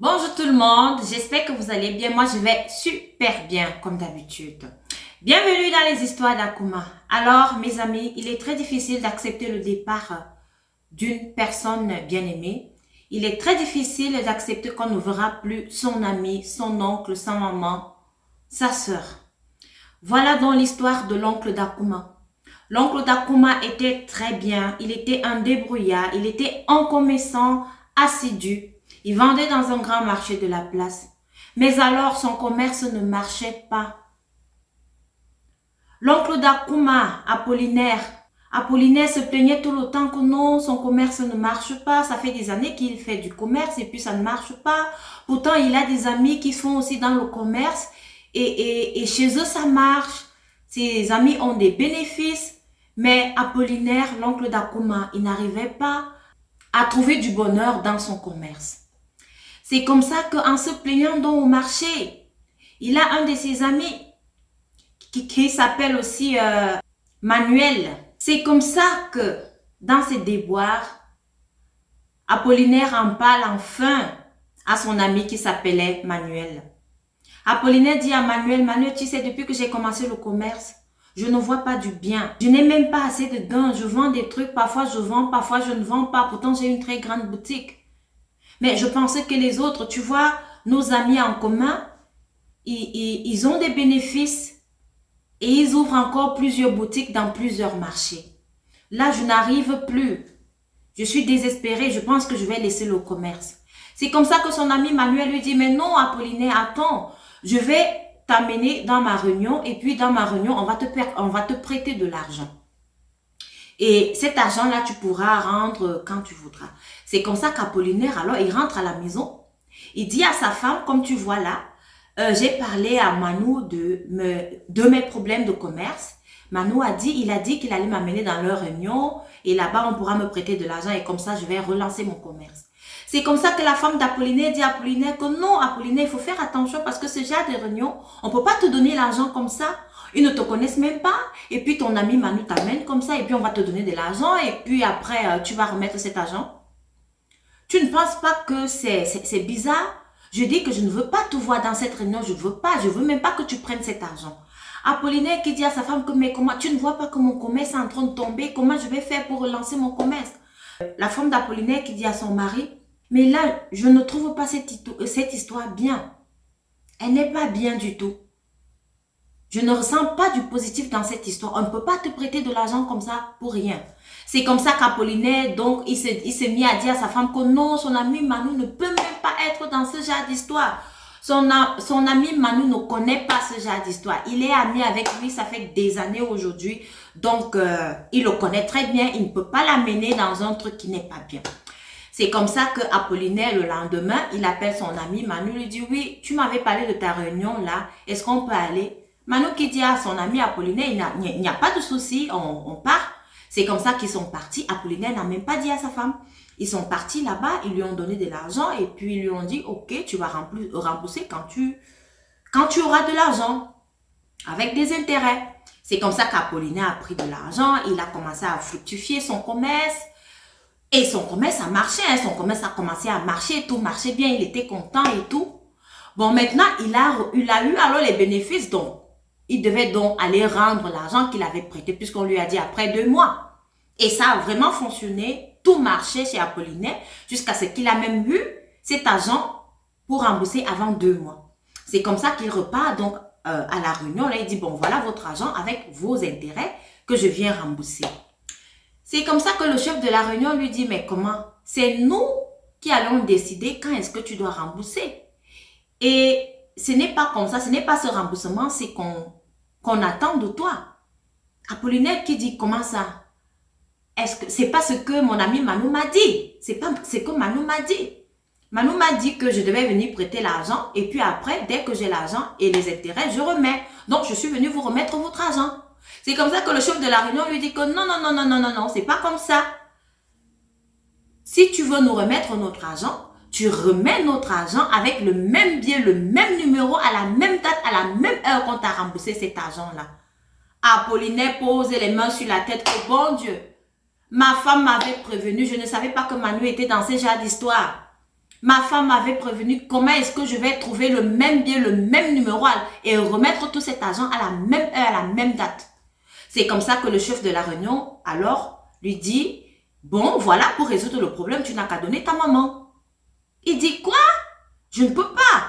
Bonjour tout le monde, j'espère que vous allez bien. Moi, je vais super bien, comme d'habitude. Bienvenue dans les histoires d'Akuma. Alors, mes amis, il est très difficile d'accepter le départ d'une personne bien-aimée. Il est très difficile d'accepter qu'on ne verra plus son ami, son oncle, sa maman, sa sœur. Voilà donc l'histoire de l'oncle d'Akuma. L'oncle d'Akuma était très bien, il était un débrouillard, il était un commerçant assidu. Il vendait dans un grand marché de la place. Mais alors son commerce ne marchait pas. L'oncle d'Akuma, Apollinaire se plaignait tout le temps que non, son commerce ne marche pas. Ça fait des années qu'il fait du commerce et puis ça ne marche pas. Pourtant, il a des amis qui sont aussi dans le commerce et chez eux, ça marche. Ses amis ont des bénéfices. Mais Apollinaire, l'oncle d'Akuma, il n'arrivait pas à trouver du bonheur dans son commerce. C'est comme ça qu'en se plaignant donc au marché, il a un de ses amis qui s'appelle aussi Manuel. C'est comme ça que dans ses déboires, Apollinaire en parle enfin à son ami qui s'appelait Manuel. Apollinaire dit à Manuel, Manuel, tu sais, depuis que j'ai commencé le commerce, je ne vois pas du bien. Je n'ai même pas assez de gains. Je vends des trucs, parfois je vends, parfois je ne vends pas. Pourtant, j'ai une très grande boutique. Mais je pensais que les autres, tu vois, nos amis en commun, ils ont des bénéfices et ils ouvrent encore plusieurs boutiques dans plusieurs marchés. Là, je n'arrive plus. Je suis désespérée, je pense que je vais laisser le commerce. C'est comme ça que son ami Manuel lui dit, mais non, Apollinaire, attends, je vais t'amener dans ma réunion et puis dans ma réunion, on va te prêter de l'argent. Et cet argent-là, tu pourras rendre quand tu voudras. C'est comme ça qu'Apollinaire, alors, il rentre à la maison. Il dit à sa femme, comme tu vois là, j'ai parlé à Manu de mes problèmes de commerce. Manu il a dit qu'il allait m'amener dans leur réunion et là-bas, on pourra me prêter de l'argent et comme ça, je vais relancer mon commerce. C'est comme ça que la femme d'Apollinaire dit à Apollinaire que non, Apollinaire, il faut faire attention parce que ce genre de réunion, on ne peut pas te donner l'argent comme ça. Ils ne te connaissent même pas. Et puis ton ami Manu t'amène comme ça et puis on va te donner de l'argent et puis après, tu vas remettre cet argent. Tu ne penses pas que c'est bizarre? Je dis que je ne veux pas te voir dans cette réunion, je ne veux pas, je ne veux même pas que tu prennes cet argent. Apollinaire qui dit à sa femme que mais comment, tu ne vois pas que mon commerce est en train de tomber, comment je vais faire pour relancer mon commerce? La femme d'Apollinaire qui dit à son mari, mais là, je ne trouve pas cette histoire bien. Elle n'est pas bien du tout. Je ne ressens pas du positif dans cette histoire. On ne peut pas te prêter de l'argent comme ça pour rien. C'est comme ça qu'Apollinaire, donc, il s'est mis à dire à sa femme que non, son ami Manu ne peut même pas être dans ce genre d'histoire. Son ami Manu ne connaît pas ce genre d'histoire. Il est ami avec lui, ça fait des années aujourd'hui. Donc, il le connaît très bien. Il ne peut pas l'amener dans un truc qui n'est pas bien. C'est comme ça que Apollinaire, le lendemain, il appelle son ami Manu, lui dit, oui, tu m'avais parlé de ta réunion là, est-ce qu'on peut aller? Manu qui dit à son ami Apollinaire, il n'y a pas de souci, on part. C'est comme ça qu'ils sont partis. Apollinaire n'a même pas dit à sa femme. Ils sont partis là-bas, ils lui ont donné de l'argent et puis ils lui ont dit, ok, tu vas rembourser quand tu auras de l'argent, avec des intérêts. C'est comme ça qu'Apollinaire a pris de l'argent, il a commencé à fructifier son commerce. Et son commerce a marché, hein, son commerce a commencé à marcher, tout marchait bien, il était content et tout. Bon, maintenant, il a eu alors les bénéfices, donc il devait donc aller rendre l'argent qu'il avait prêté puisqu'on lui a dit après 2 mois. Et ça a vraiment fonctionné, tout marchait chez Apollinaire jusqu'à ce qu'il a même eu cet argent pour rembourser avant 2 mois. C'est comme ça qu'il repart donc à la réunion, là il dit bon voilà votre argent avec vos intérêts que je viens rembourser. C'est comme ça que le chef de la réunion lui dit, mais comment? C'est nous qui allons décider quand est-ce que tu dois rembourser. Et ce n'est pas comme ça, ce n'est pas ce remboursement, c'est qu'on attend de toi. Apollinaire qui dit, comment ça? Est-ce que c'est pas ce que mon ami Manu m'a dit? C'est pas ce que Manu m'a dit. Manu m'a dit que je devais venir prêter l'argent et puis après, dès que j'ai l'argent et les intérêts, je remets. Donc, je suis venu vous remettre votre argent. C'est comme ça que le chef de la réunion lui dit que non, non, non, non, non, non, non, c'est pas comme ça. Si tu veux nous remettre notre argent, tu remets notre argent avec le même billet, le même numéro, à la même date, à la même heure qu'on t'a remboursé cet argent-là. Apollinaire pose les mains sur la tête. Oh bon Dieu, ma femme m'avait prévenu, je ne savais pas que Manu était dans ce genre d'histoire. Ma femme m'avait prévenu comment est-ce que je vais trouver le même bien, le même numéro et remettre tout cet argent à la même heure, à la même date. C'est comme ça que le chef de la réunion, alors, lui dit, bon, voilà, pour résoudre le problème, tu n'as qu'à donner ta maman. Il dit, quoi? Je ne peux pas.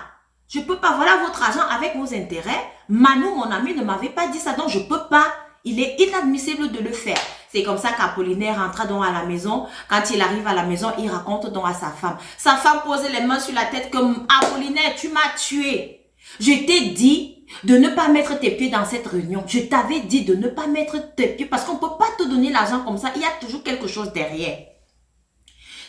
Je ne peux pas. Voilà votre argent avec vos intérêts. Manu, mon ami, ne m'avait pas dit ça, donc je ne peux pas. Il est inadmissible de le faire. C'est comme ça qu'Apollinaire rentra donc à la maison. Quand il arrive à la maison, il raconte donc à sa femme. Sa femme pose les mains sur la tête comme Apollinaire, tu m'as tué. Je t'ai dit de ne pas mettre tes pieds dans cette réunion. Je t'avais dit de ne pas mettre tes pieds parce qu'on ne peut pas te donner l'argent comme ça. Il y a toujours quelque chose derrière.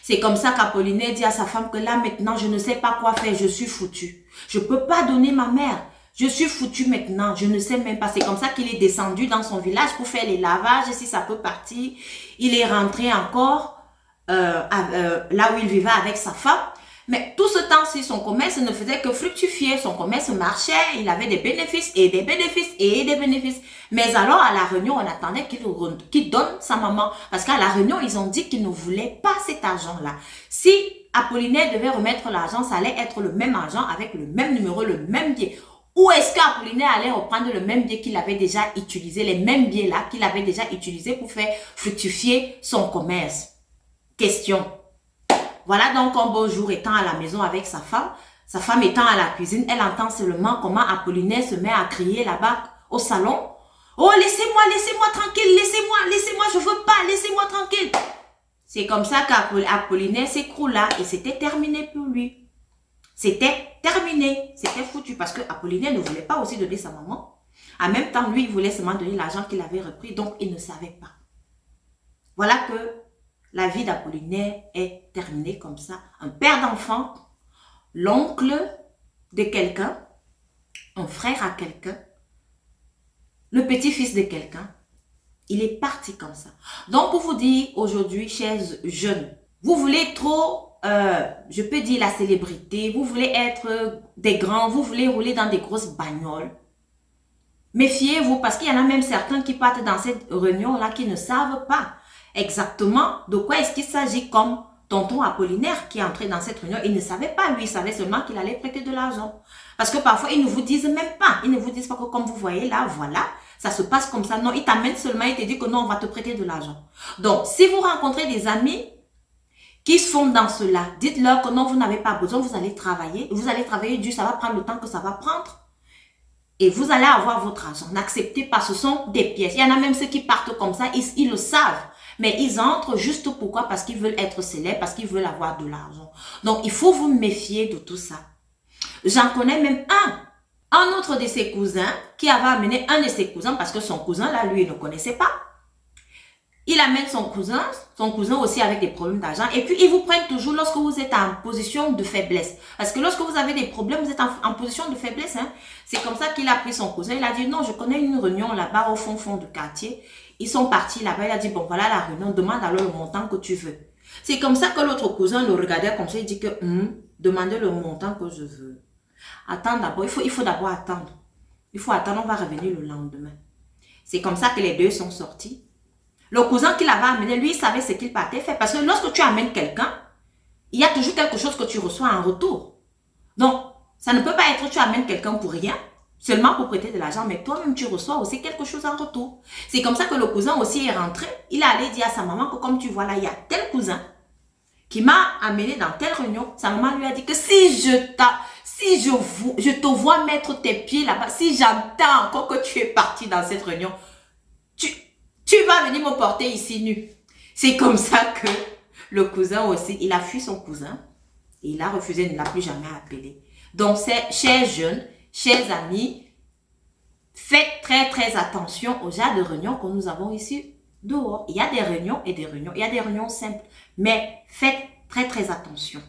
C'est comme ça qu'Apollinaire dit à sa femme que là maintenant, je ne sais pas quoi faire. Je suis foutu. Je ne peux pas donner ma mère. Je suis foutu maintenant, je ne sais même pas. C'est comme ça qu'il est descendu dans son village pour faire les lavages, si ça peut partir. Il est rentré encore là où il vivait avec sa femme. Mais tout ce temps-ci, son commerce ne faisait que fructifier. Son commerce marchait, il avait des bénéfices et des bénéfices et des bénéfices. Mais alors, à la réunion, on attendait qu'il donne sa maman. Parce qu'à la réunion, ils ont dit qu'ils ne voulaient pas cet argent-là. Si Apollinaire devait remettre l'argent, ça allait être le même argent avec le même numéro, le même billet. Ou est-ce qu'Apollinaire allait reprendre le même biais qu'il avait déjà utilisé, les mêmes biais-là qu'il avait déjà utilisés pour faire fructifier son commerce? Question. Voilà donc un beau jour étant à la maison avec sa femme étant à la cuisine, elle entend seulement comment Apollinaire se met à crier là-bas au salon. Oh, laissez-moi tranquille, laissez-moi, je veux pas, laissez-moi tranquille. C'est comme ça qu'Apollinaire s'écroula et c'était terminé pour lui. C'était terminé, c'était foutu parce que Apollinaire ne voulait pas aussi donner sa maman. En même temps, lui, il voulait seulement donner l'argent qu'il avait repris, donc il ne savait pas. Voilà que la vie d'Apollinaire est terminée comme ça. Un père d'enfant, l'oncle de quelqu'un, un frère à quelqu'un, le petit-fils de quelqu'un, il est parti comme ça. Donc, pour vous dire aujourd'hui, chers jeunes, vous voulez trop... je peux dire la célébrité, vous voulez être des grands, vous voulez rouler dans des grosses bagnoles. Méfiez-vous parce qu'il y en a même certains qui partent dans cette réunion-là qui ne savent pas exactement de quoi est-ce qu'il s'agit, comme tonton Apollinaire qui est entré dans cette réunion. Il ne savait pas, lui, il savait seulement qu'il allait prêter de l'argent. Parce que parfois, ils ne vous disent même pas. Ils ne vous disent pas que comme vous voyez là, voilà, ça se passe comme ça. Non, ils t'amènent seulement, ils te disent que non, on va te prêter de l'argent. Donc, si vous rencontrez des amis qui sont dans cela, dites-leur que non, vous n'avez pas besoin, vous allez travailler dur, ça va prendre le temps que ça va prendre. Et vous allez avoir votre argent. N'acceptez pas, ce sont des pièces. Il y en a même ceux qui partent comme ça, ils le savent. Mais ils entrent juste pourquoi? Parce qu'ils veulent être célèbres, parce qu'ils veulent avoir de l'argent. Donc, il faut vous méfier de tout ça. J'en connais même un autre de ses cousins qui avait amené un de ses cousins parce que son cousin, là, lui, il ne connaissait pas. Il amène son cousin aussi avec des problèmes d'argent. Et puis, ils vous prennent toujours lorsque vous êtes en position de faiblesse. Parce que lorsque vous avez des problèmes, vous êtes en position de faiblesse. Hein. C'est comme ça qu'il a pris son cousin. Il a dit, non, je connais une réunion là-bas au fond du quartier. Ils sont partis là-bas. Il a dit, bon, voilà la réunion. Demande alors le montant que tu veux. C'est comme ça que l'autre cousin le regardait comme ça. Il dit que, demandez le montant que je veux. Attends d'abord. Il faut d'abord attendre. Il faut attendre. On va revenir le lendemain. C'est comme ça que les deux sont sortis. Le cousin qui l'avait amené, lui, il savait ce qu'il partait faire. Parce que lorsque tu amènes quelqu'un, il y a toujours quelque chose que tu reçois en retour. Donc, ça ne peut pas être que tu amènes quelqu'un pour rien, seulement pour prêter de l'argent, mais toi-même, tu reçois aussi quelque chose en retour. C'est comme ça que le cousin aussi est rentré. Il est allé dire à sa maman que comme tu vois là, il y a tel cousin qui m'a amené dans telle réunion. Sa maman lui a dit que si je te vois mettre tes pieds là-bas, si j'entends encore que tu es parti dans cette réunion, tu vas venir me porter ici nu. C'est comme ça que le cousin aussi, il a fui son cousin. Et il a refusé, il ne l'a plus jamais appelé. Donc, chers jeunes, chers amis, faites très attention au genre de réunions que nous avons ici dehors. Il y a des réunions et des réunions. Il y a des réunions simples. Mais faites très attention.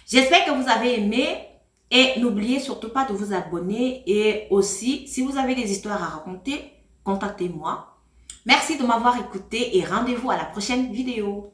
J'espère que vous avez aimé. Et n'oubliez surtout pas de vous abonner. Et aussi, si vous avez des histoires à raconter, contactez-moi. Merci de m'avoir écouté et rendez-vous à la prochaine vidéo.